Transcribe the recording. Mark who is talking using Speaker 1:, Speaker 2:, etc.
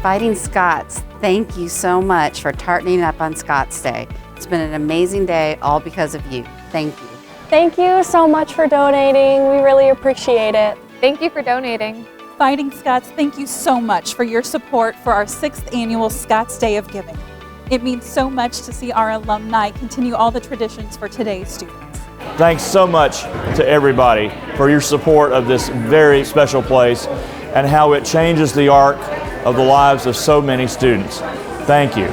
Speaker 1: Fighting Scots, thank you so much for tartaning up on Scots Day. It's been an amazing day, all because of you. Thank you.
Speaker 2: Thank you so much for donating. We really appreciate it.
Speaker 3: Thank you for donating.
Speaker 4: Fighting Scots, thank you so much for your support for our 6th annual Scots Day of Giving. It means so much to see our alumni continue all the traditions for today's students.
Speaker 5: Thanks so much to everybody for your support of this very special place and how it changes the arc of the lives of so many students. Thank you.